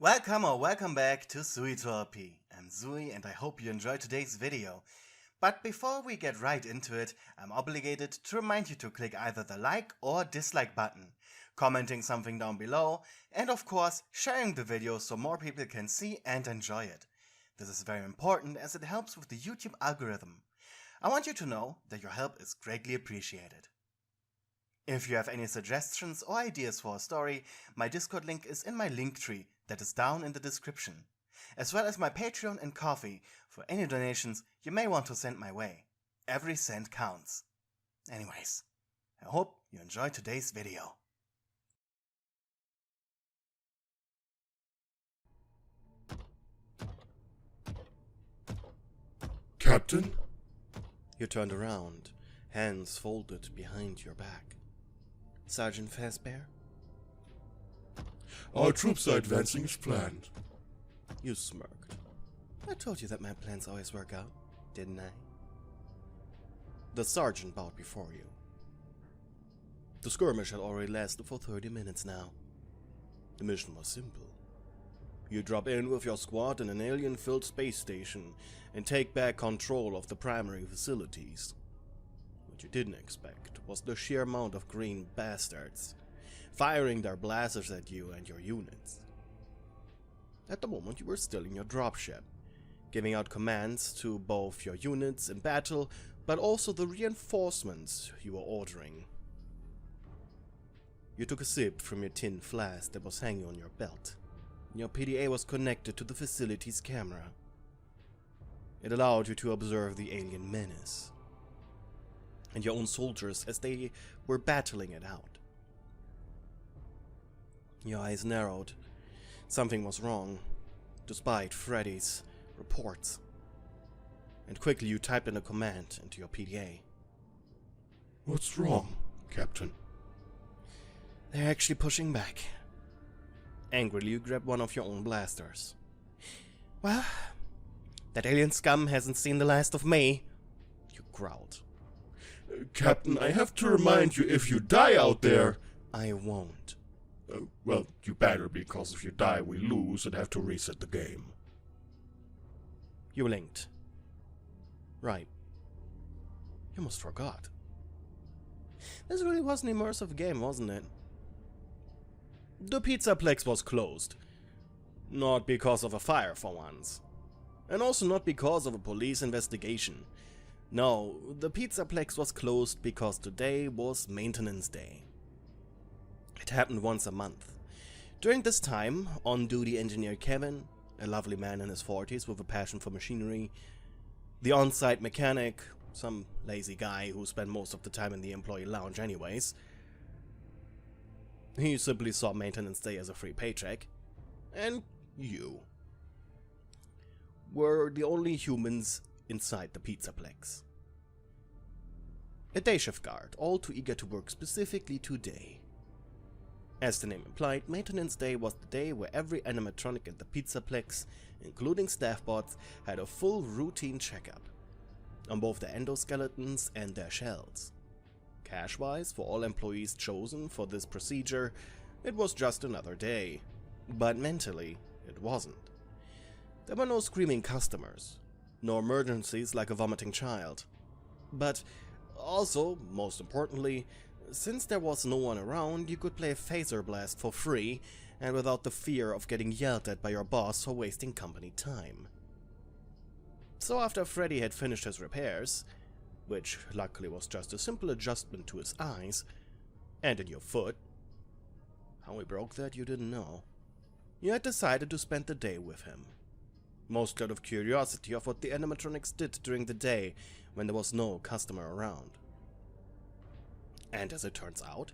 Welcome or welcome back to Pewdiepie. I'm Zui and I hope you enjoyed today's video. But before we get right into it, I'm obligated to remind you to click either the like or dislike button, commenting something down below, and of course sharing the video so more people can see and enjoy it. This is very important as it helps with the YouTube algorithm. I want you to know that your help is greatly appreciated. If you have any suggestions or ideas for a story, my Discord link is in my link tree that is down in the description, as well as my Patreon and Ko-fi for any donations you may want to send my way. Every cent counts. Anyways, I hope you enjoyed today's video. Captain? You turned around, hands folded behind your back. Sergeant Fazbear? Our troops are advancing as planned. You smirked. I told you that my plans always work out, didn't I? The sergeant bowed before you. The skirmish had already lasted for 30 minutes now. The mission was simple. You drop in with your squad in an alien-filled space station and take back control of the primary facilities. What you didn't expect was the sheer amount of green bastards firing their blasters at you and your units. At the moment you were still in your dropship, giving out commands to both your units in battle, but also the reinforcements you were ordering. You took a sip from your tin flask that was hanging on your belt. Your PDA was connected to the facility's camera. It allowed you to observe the alien menace and your own soldiers as they were battling it out. Your eyes narrowed. Something was wrong, despite Freddy's reports. And quickly you typed in a command into your PDA. What's wrong, Captain? They're actually pushing back. Angrily you grabbed one of your own blasters. Well, that alien scum hasn't seen the last of me, you growled. Captain, I have to remind you, if you die out there... I won't. Well, you better, because if you die we lose and have to reset the game. You blinked. Right. You almost forgot. This really was an immersive game, wasn't it? The Pizzaplex was closed. Not because of a fire for once. And also not because of a police investigation. No, the Pizzaplex was closed because today was Maintenance Day. It happened once a month. During this time, on-duty engineer Kevin, a lovely man in his 40s with a passion for machinery, the on-site mechanic, some lazy guy who spent most of the time in the employee lounge anyways, he simply saw Maintenance Day as a free paycheck, and you were the only humans inside the Pizzaplex. A day shift guard, all too eager to work specifically today. As the name implied, Maintenance Day was the day where every animatronic in the Pizzaplex, including staff bots, had a full routine checkup on both their endoskeletons and their shells. Cash-wise, for all employees chosen for this procedure, it was just another day. But mentally, it wasn't. There were no screaming customers, no emergencies like a vomiting child. But also, most importantly, since there was no one around, you could play a phaser blast for free and without the fear of getting yelled at by your boss for wasting company time. So after Freddy had finished his repairs, which luckily was just a simple adjustment to his eyes, and in your foot, how he broke that you didn't know, you had decided to spend the day with him. Mostly out of curiosity of what the animatronics did during the day when there was no customer around. And as it turns out,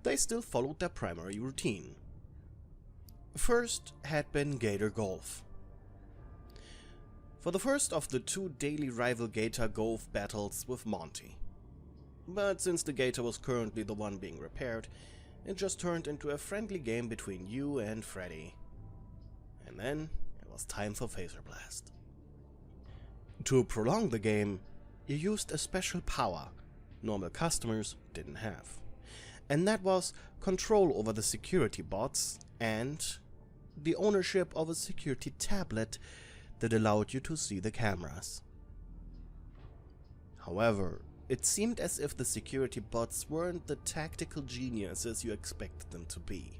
they still followed their primary routine. First had been Gator Golf. For the first of the two daily rival Gator Golf battles with Monty. But since the Gator was currently the one being repaired, it just turned into a friendly game between you and Freddy. And then it was time for Phaser Blast. To prolong the game, you used a special power normal customers didn't have. And that was control over the security bots and the ownership of a security tablet that allowed you to see the cameras. However, it seemed as if the security bots weren't the tactical geniuses you expected them to be.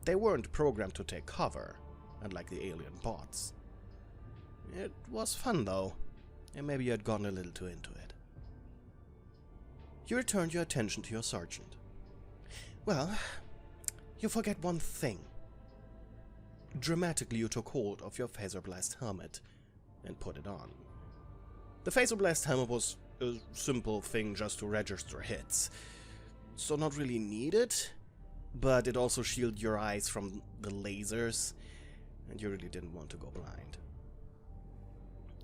They weren't programmed to take cover, unlike the alien bots. It was fun though, and maybe you had gotten a little too into it. You returned your attention to your sergeant. Well, you forget one thing. Dramatically, you took hold of your Phaser Blast helmet and put it on. The Phaser Blast helmet was a simple thing just to register hits, so not really needed, but it also shielded your eyes from the lasers, and you really didn't want to go blind.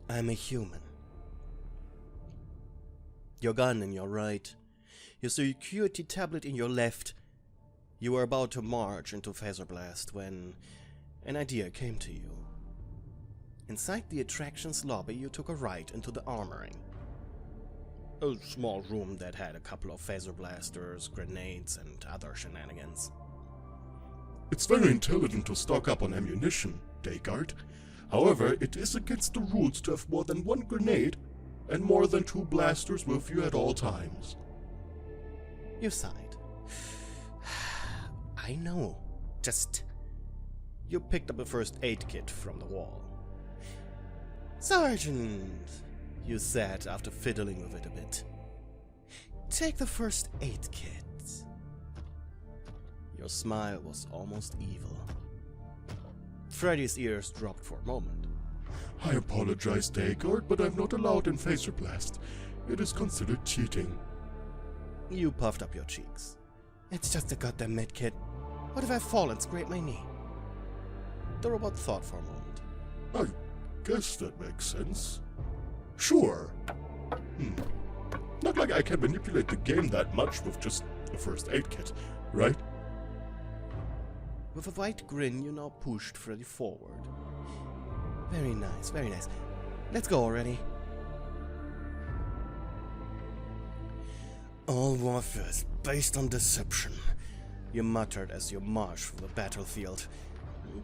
I'm a human. Your gun in your right, your security tablet in your left. You were about to march into Phaser Blast when an idea came to you. Inside the attractions lobby, you took a right into the armory. A small room that had a couple of phaser blasters, grenades, and other shenanigans. It's very intelligent to stock up on ammunition, Descartes. However, it is against the rules to have more than one grenade and more than 2 blasters with you at all times. You sighed. I know. Just... You picked up a first aid kit from the wall. Sergeant, you said after fiddling with it a bit. Take the first aid kit. Your smile was almost evil. Freddy's ears dropped for a moment. I apologize, Descartes, but I'm not allowed in Phaser Blast. It is considered cheating. You puffed up your cheeks. It's just a goddamn medkit. What if I fall and scrape my knee? The robot thought for a moment. I guess that makes sense. Sure. Not like I can manipulate the game that much with just a first aid kit, right? With a wide grin, you now pushed Freddy forward. Very nice, very nice. Let's go already. All warfare is based on deception, you muttered as you marched through the battlefield.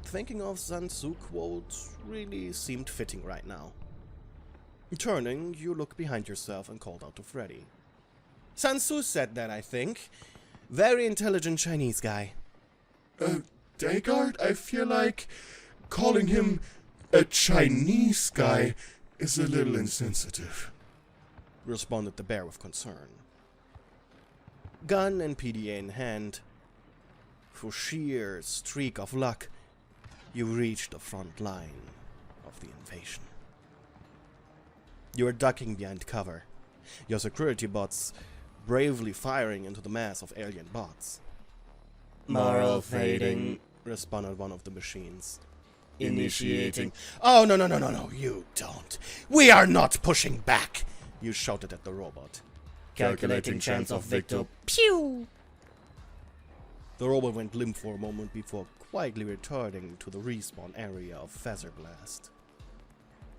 Thinking of Sun Tzu quotes really seemed fitting right now. Turning, you looked behind yourself and called out to Freddy. Sun Tzu said that, I think. Very intelligent Chinese guy. Descartes, I feel like calling him a Chinese guy is a little insensitive, responded the bear with concern. Gun and PDA in hand, for sheer streak of luck, you reached the front line of the invasion. You were ducking behind cover, your security bots bravely firing into the mass of alien bots. Moral fading, responded one of the machines. Initiating. Oh, no, you don't. We are not pushing back, you shouted at the robot. Calculating chance of victor. Pew! The robot went limp for a moment before quietly returning to the respawn area of Phaser Blast.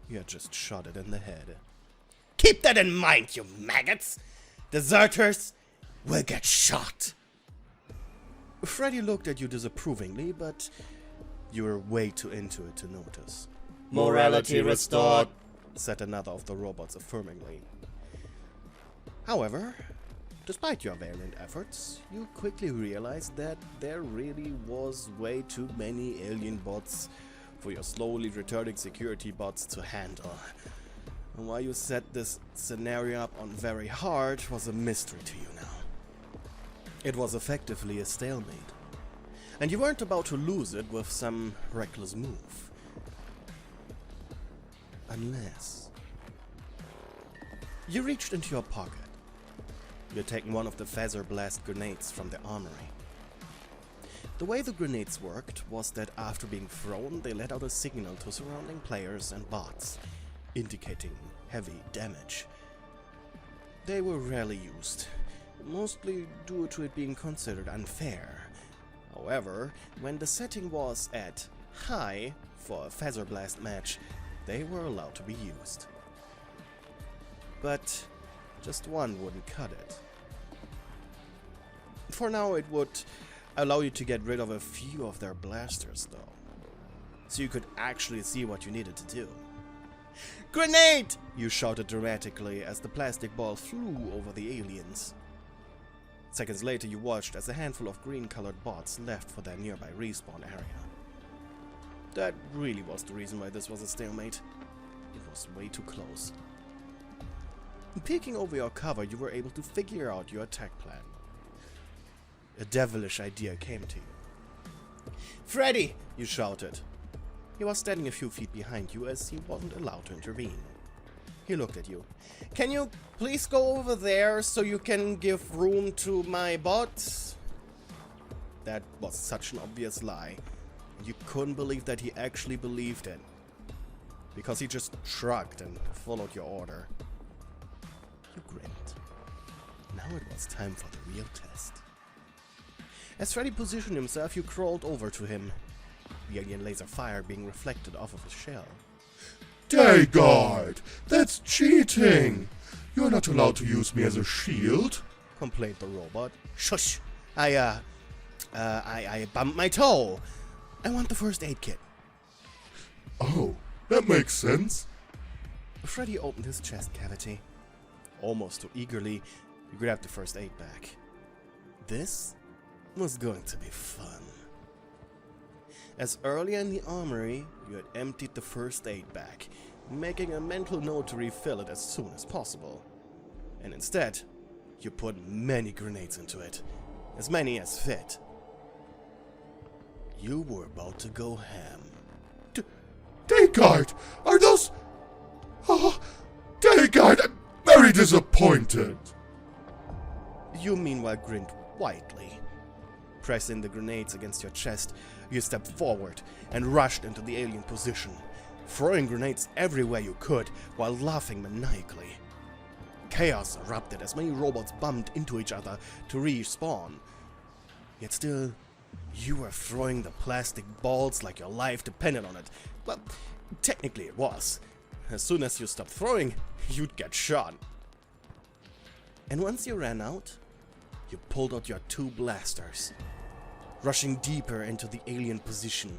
You had just shot it in the head. Keep that in mind, you maggots! Deserters will get shot! Freddy looked at you disapprovingly, but you were way too into it to notice. Morality restored, said another of the robots affirmingly. However, despite your valiant efforts, you quickly realized that there really was way too many alien bots for your slowly returning security bots to handle. And why you set this scenario up on very hard was a mystery to you now. It was effectively a stalemate, and you weren't about to lose it with some reckless move. Unless... You reached into your pocket. You had taken one of the Phaser Blast grenades from the armory. The way the grenades worked was that after being thrown, they let out a signal to surrounding players and bots, indicating heavy damage. They were rarely used, mostly due to it being considered unfair. However, when the setting was at high for a Phaser Blast match, they were allowed to be used. But just one wouldn't cut it. For now, it would allow you to get rid of a few of their blasters though, so you could actually see what you needed to do. Grenade! You shouted dramatically as the plastic ball flew over the aliens. Seconds later you watched as a handful of green-colored bots left for their nearby respawn area. That really was the reason why this was a stalemate. It was way too close. Peeking over your cover, you were able to figure out your attack plan. A devilish idea came to you. Freddy! You shouted. He was standing a few feet behind you as he wasn't allowed to intervene. He looked at you. Can you please go over there so you can give room to my bots? That was such an obvious lie. You couldn't believe that he actually believed it. Because he just shrugged and followed your order. You grinned. Now it was time for the real test. As Freddy positioned himself, you crawled over to him, the alien laser fire being reflected off of his shell. Dayguard! That's cheating! You're not allowed to use me as a shield. Complained the robot. Shush! I bumped my toe. I want the first aid kit. Oh, that makes sense. Freddy opened his chest cavity. Almost too eagerly, he grabbed the first aid bag. This was going to be fun. As earlier in the armory, you had emptied the first aid bag, making a mental note to refill it as soon as possible. And instead, you put many grenades into it, as many as fit. You were about to go ham. Dayguard! Are those... Oh, Dayguard, I'm very disappointed. You meanwhile grinned widely. Pressing the grenades against your chest, you stepped forward and rushed into the alien position, throwing grenades everywhere you could while laughing maniacally. Chaos erupted as many robots bumped into each other to respawn. Yet still, you were throwing the plastic balls like your life depended on it. Well, technically it was. As soon as you stopped throwing, you'd get shot. And once you ran out, you pulled out your two blasters, rushing deeper into the alien position.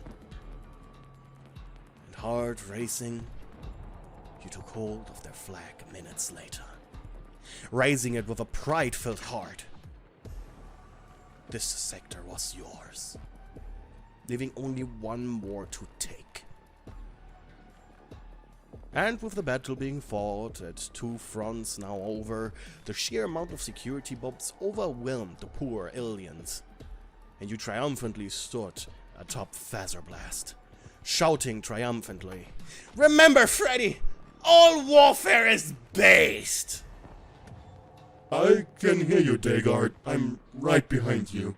And heart racing, you took hold of their flag minutes later, raising it with a pride-filled heart. This sector was yours, leaving only one more to take. And with the battle being fought at two fronts now over, the sheer amount of security bombs overwhelmed the poor aliens. And you triumphantly stood atop Phaserblast, shouting triumphantly, "Remember, Freddy! All warfare is based!" I can hear you, Dayguard. I'm right behind you.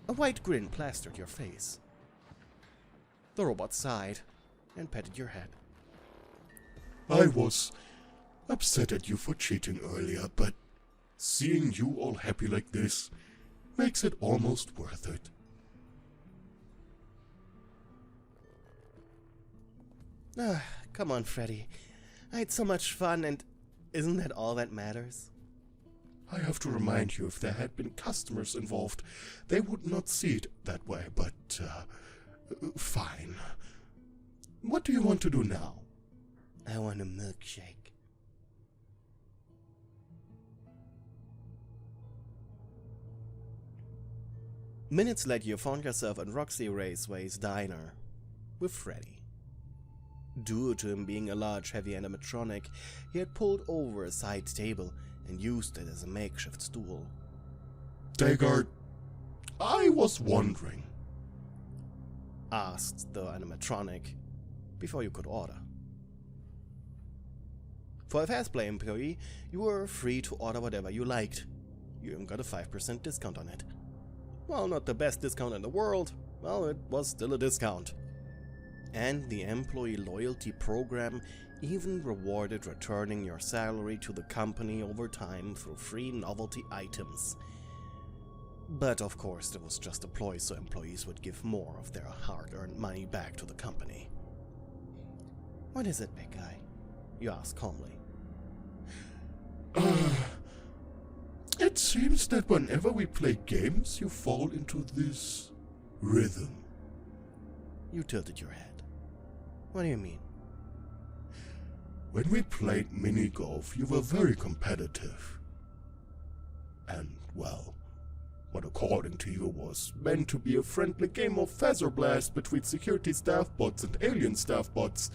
A white grin plastered your face. The robot sighed and patted your head. I was upset at you for cheating earlier, but seeing you all happy like this makes it almost worth it. Come on, Freddy. I had so much fun, and isn't that all that matters? I have to remind you, if there had been customers involved, they would not see it that way, but, fine. What do you want to do now? I want a milkshake. Minutes later, you found yourself at Roxy Raceway's diner with Freddy. Due to him being a large, heavy animatronic, he had pulled over a side table and used it as a makeshift stool. Dayguard, I was wondering, asked the animatronic before you could order. For a Fastplay employee, you were free to order whatever you liked. You even got a 5% discount on it. While not the best discount in the world, well, it was still a discount. And the employee loyalty program even rewarded returning your salary to the company over time through free novelty items. But of course, it was just a ploy so employees would give more of their hard-earned money back to the company. What is it, big guy? You asked calmly. It seems that whenever we play games, you fall into this rhythm. You tilted your head. What do you mean? When we played mini-golf, you were very competitive. And, well, what according to you was meant to be a friendly game of feather blast between security staff bots and alien staff bots,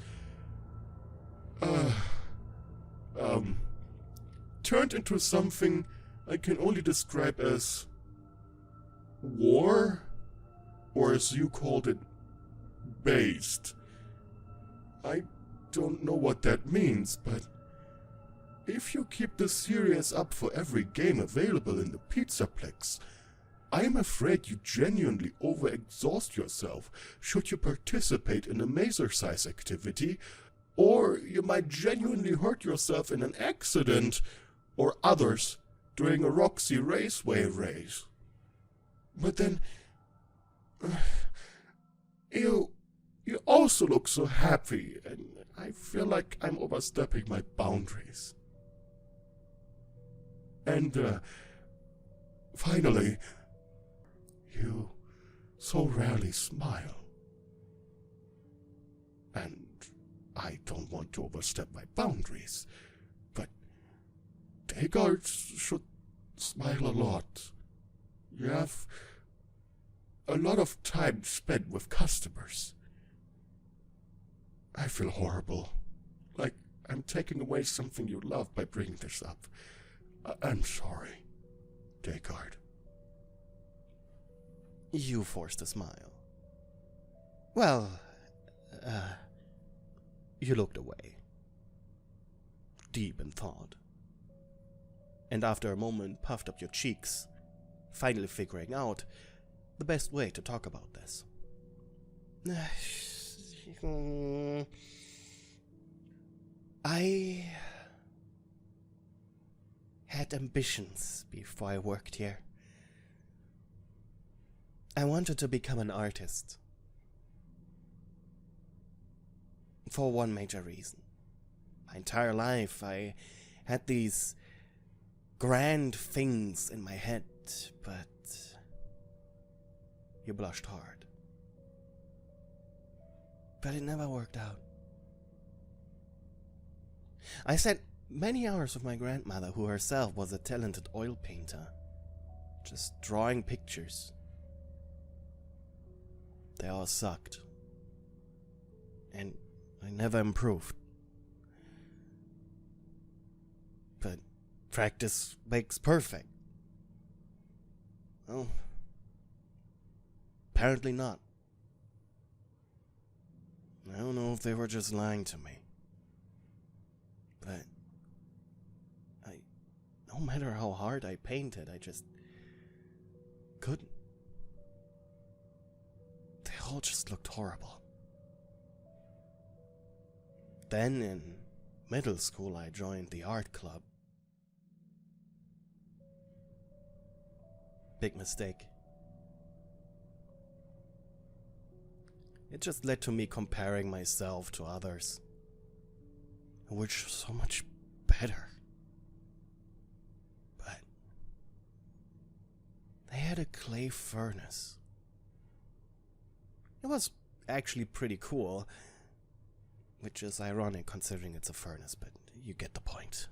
turned into something I can only describe as war, or as you called it, based. I don't know what that means, but if you keep the series up for every game available in the Pizzaplex, I'm afraid you genuinely overexhaust yourself should you participate in a Maser-size activity, or you might genuinely hurt yourself in an accident, or others, during a Roxy Raceway race. But then, you also look so happy, and I feel like I'm overstepping my boundaries. And, finally, you so rarely smile. And I don't want to overstep my boundaries, but dayguards should smile a lot. You have a lot of time spent with customers. I feel horrible, like I'm taking away something you love by bringing this up. I'm sorry, dayguard. You forced a smile. Well, you looked away, deep in thought, and after a moment puffed up your cheeks, finally figuring out the best way to talk about this. I had ambitions before I worked here. I wanted to become an artist. For one major reason. My entire life I had these grand things in my head, but you blushed hard. But it never worked out. I spent many hours with my grandmother, who herself was a talented oil painter, just drawing pictures. They all sucked. And I never improved. But practice makes perfect. Well, apparently not. I don't know if they were just lying to me. But no matter how hard I painted, I just couldn't. They all just looked horrible. Then in middle school I joined the art club. Big mistake. It just led to me comparing myself to others, who were so much better. But they had a clay furnace. It was actually pretty cool, which is ironic considering it's a furnace, but you get the point.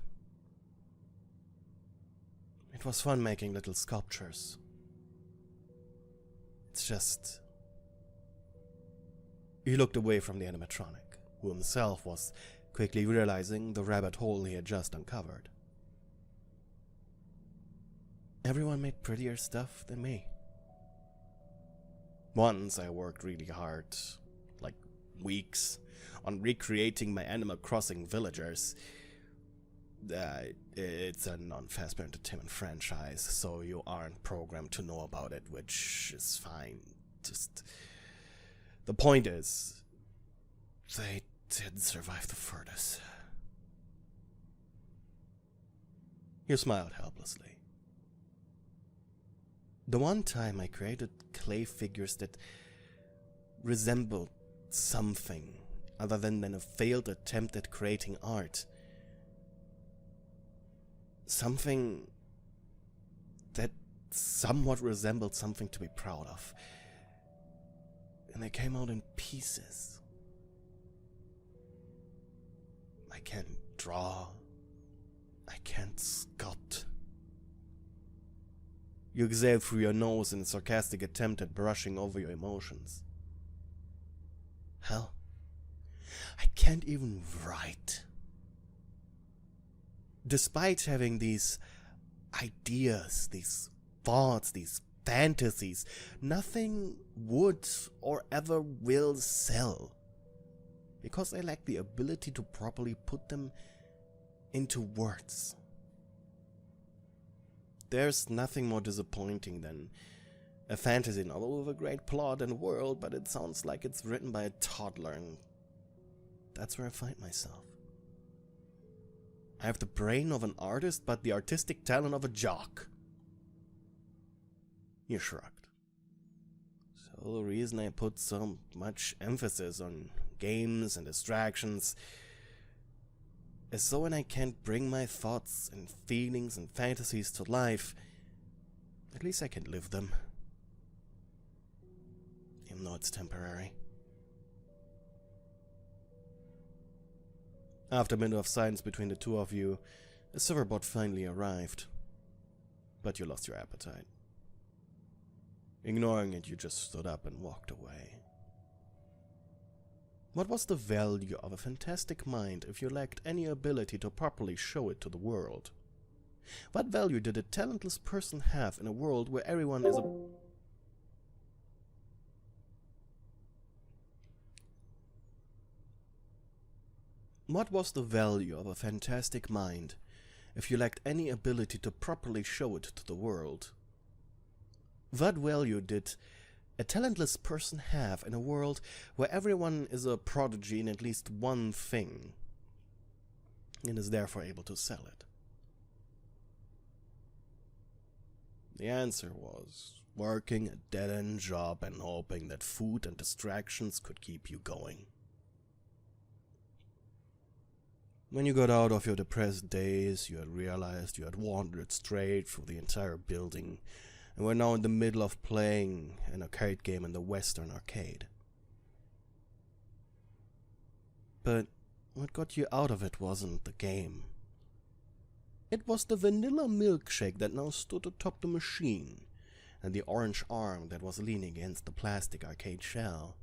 It was fun making little sculptures. It's just... He looked away from the animatronic, who himself was quickly realizing the rabbit hole he had just uncovered. Everyone made prettier stuff than me. Once I worked really hard, like weeks, on recreating my Animal Crossing villagers. It's a non-Fazbear Entertainment franchise, so you aren't programmed to know about it, which is fine. Just... The point is, they didn't survive the furnace. You smiled helplessly. The one time I created clay figures that resembled something other than a failed attempt at creating art. Something that somewhat resembled something to be proud of. And they came out in pieces. I can't draw. I can't sculpt. You exhale through your nose in a sarcastic attempt at brushing over your emotions. Hell, I can't even write. Despite having these ideas, these thoughts, these fantasies, nothing would or ever will sell. Because I lack the ability to properly put them into words. There's nothing more disappointing than a fantasy novel with a great plot and world, but it sounds like it's written by a toddler, and that's where I find myself. I have the brain of an artist, but the artistic talent of a jock. You shrugged. So the reason I put so much emphasis on games and distractions is so when I can't bring my thoughts and feelings and fantasies to life, at least I can live them. Even though it's temporary. After a minute of silence between the two of you, a silverbot finally arrived. But you lost your appetite. Ignoring it, you just stood up and walked away. What was the value of a fantastic mind if you lacked any ability to properly show it to the world? What value did a talentless person have in a world where everyone is a... What was the value of a fantastic mind if you lacked any ability to properly show it to the world? What value did a talentless person have in a world where everyone is a prodigy in at least one thing and is therefore able to sell it? The answer was working a dead-end job and hoping that food and distractions could keep you going. When you got out of your depressed days, you had realized you had wandered straight through the entire building and were now in the middle of playing an arcade game in the Western Arcade. But what got you out of it wasn't the game. It was the vanilla milkshake that now stood atop the machine, and the orange arm that was leaning against the plastic arcade shell.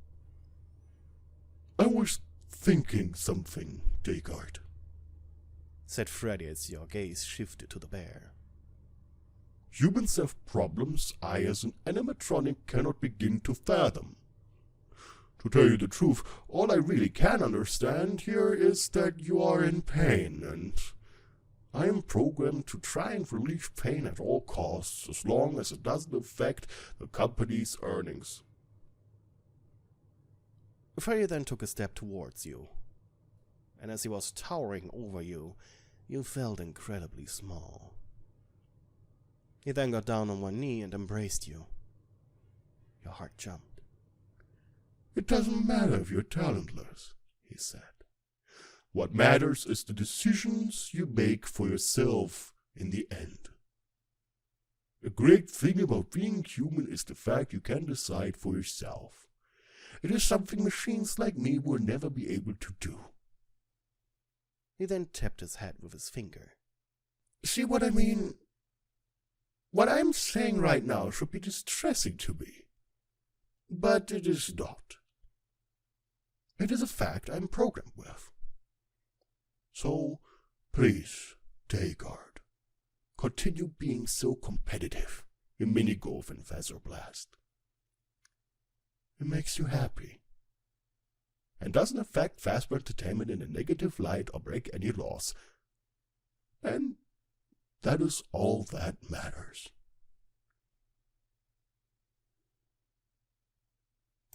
I was thinking something, Descartes, said Freddy as your gaze shifted to the bear. Humans have problems I as an animatronic cannot begin to fathom. To tell you the truth, all I really can understand here is that you are in pain, and I am programmed to try and relieve pain at all costs, as long as it doesn't affect the company's earnings. Freddy then took a step towards you, and as he was towering over you, you felt incredibly small. He then got down on one knee and embraced you. Your heart jumped. It doesn't matter if you're talentless, he said. What matters is the decisions you make for yourself in the end. A great thing about being human is the fact you can decide for yourself. It is something machines like me will never be able to do. He then tapped his head with his finger. See what I mean? What I'm saying right now should be distressing to me. But it is not. It is a fact I'm programmed with. So, please, Descartes, continue being so competitive in Minigolf and Feather Blast. It makes you happy, and doesn't affect Fazbear Entertainment in a negative light or break any laws. And that is all that matters.